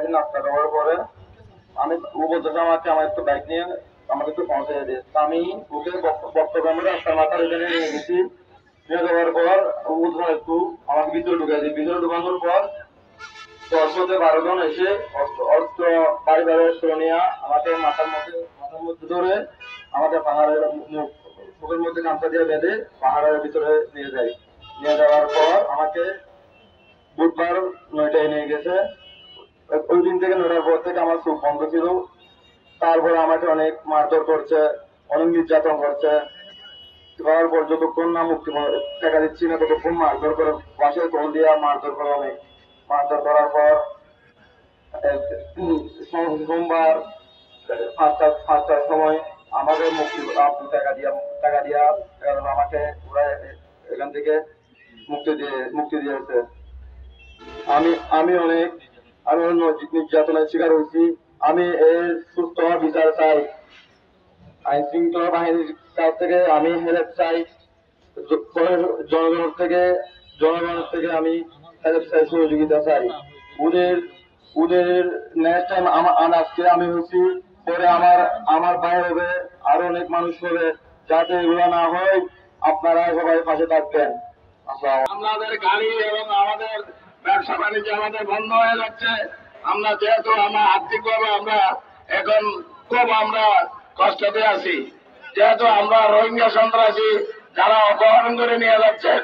দিন নাস্তা করার পরে আমি ও বলতেছে আমাকে আমার একটু বাইক নিয়ে আমাকে একটু পৌঁছে দিয়ে, আমি ওকে বর্তমানে রাস্তার মাথার এখানে নিয়ে গেছি। নিয়ে যাওয়ার পর ও একটু আমাকে ভিতরে ঢুকাই দিই। ভিতরে ঢুকানোর পর 10-12 জন এসে অস্ত্র বাড়ি অস্ত্র নিয়ে আমাকে মাথার মধ্যে ধরে আমাকে পাহাড়ের মুখের মধ্যে গামছা দিয়ে বেঁধে পাহাড়ের ভিতরে নিয়ে যায়। নিয়ে যাওয়ার পর আমাকে বুধবার 9টায় নিয়ে গেছে। ওই দিন থেকে 9টার পর থেকে আমার চোখ বন্ধ ছিল। তারপরে আমাকে অনেক মারধর করছে, অনেক নির্যাতন করছে। করার পর যতক্ষণ না মুক্তি টাকা দিচ্ছি না ততক্ষণ মারধর করে, বাসায় কল দিয়ে মারধর করে। অনেক মারধর করার পর সোমবার 5টার সময় আমাদের মুক্তি টাকা দিয়া আমাকে ওরা এখান থেকে মুক্তি দিয়েছে। আমি অনেক নির্যাতনের শিকার হয়েছি। আমি এর সুস্থ বিচার চাই। আইন শৃঙ্খলা বাহিনীর কাছ থেকে আমি হেল্প চাই। জনগণের থেকে আমি হেল্প চাই, সহযোগিতা চাই। ওদের নেক্সট টাইম আজকে আমি হচ্ছি, পরে আমার ভাই হবে, আরো অনেক মানুষ হবে। যাতে এগুলো না হয় আপনারা সবাই পাশে থাকবেন। আমাদের গাড়ি এবং আমাদের ব্যবসা বাণিজ্য আমাদের বন্ধ হয়ে যাচ্ছে। আমরা যেহেতু আর্থিকভাবে আমরা এখন খুব কষ্টতে আছি, যেহেতু আমরা রোহিঙ্গা সন্ত্রাসী যারা অপহরণ করে নিয়ে যাচ্ছেন,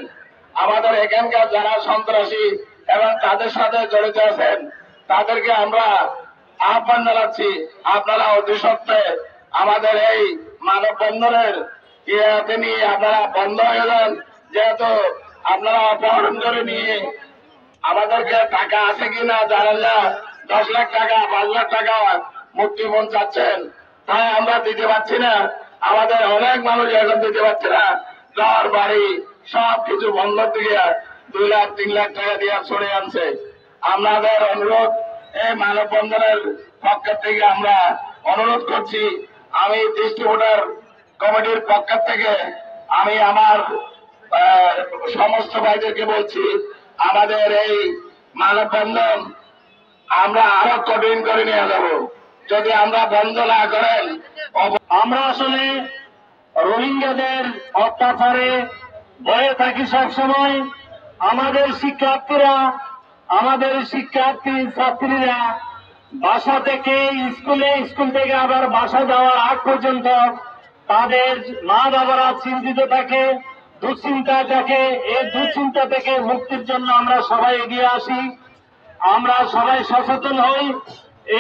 আমাদের এখানকার যারা সন্ত্রাসী এবং তাদের সাথে জড়িত আছেন তাদেরকে আমরা আহ্বান জানাচ্ছি, আপনারা অতি সত্ত্বে আমাদের এই মানববন্ধনের ইয়েতে নিয়ে আপনারা বন্ধ হয়ে যান। যেহেতু আপনারা অপহরণ করে নিয়ে আমাদেরকে টাকা আছে কিনা জানেন না, 10 লাখ টাকা 5 লাখ টাকা মুক্তিপণ চাচ্ছেন, তাই আমরা দিতে পারছি না। আমাদের অনেক মানুষ এখন দিতে পারছে না, ঘর বাড়ি সব কিছু বন্ধ দিয়ে 2 লাখ 3 লাখ টাকা দিয়ে ছড়ে আনছে। আপনাদের অনুরোধ, এই মানববন্ধনের পক্ষ থেকে আমরা অনুরোধ করছি, আমি ডিস্ট্রিবিউটর কমিটির পক্ষ থেকে আমি আমার সমস্ত ভাইদেরকে বলছি, আমাদের এই মানববন্ধন আমরা আরো কঠিন করে নিয়ে যাব। যদি আমরা বন্ধ না করেন, আমরা আসলে রোহিঙ্গাদের অত্যাচারে ভয়ে থাকি সবসময়। আমাদের ছাত্রীরা বাসা থেকে স্কুল থেকে আবার বাসা যাওয়ার আগ পর্যন্ত তাদের মা বাবারা চিন্তিত থাকে, দুশ্চিন্তা থাকে। এই দুশ্চিন্তা থেকে মুক্তির জন্য আমরা সবাই এগিয়ে আসি, আমরা সবাই সচেতন হই।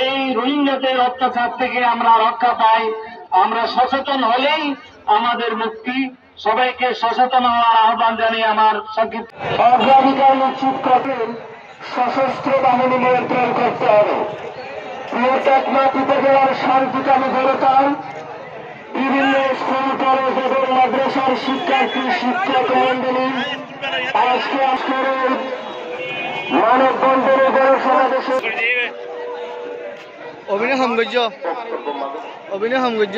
এই রোহিঙ্গাদের অত্যাচার থেকে আমরা রক্ষা পাই। আমরা সচেতন হলেই আমাদের মুক্তি। সবাইকে সচেতন হওয়ার আহ্বান জানিয়ে আমার সংক্ষিপ্ত অগ্রাধিকার নিশ্চিত করে সশস্ত্র বাহিনী নিয়ন্ত্রণ করতে হবে। প্রিয় টেকনাফ উপজেলার শান্তিকামী জনতা, বিভিন্ন স্কুল কলেজ এবং মাদ্রাসার শিক্ষার্থী শিক্ষক মন্ডলী, আজকে মানববন্ধনে জনসমাবেশে অভিনয় হামগজ্য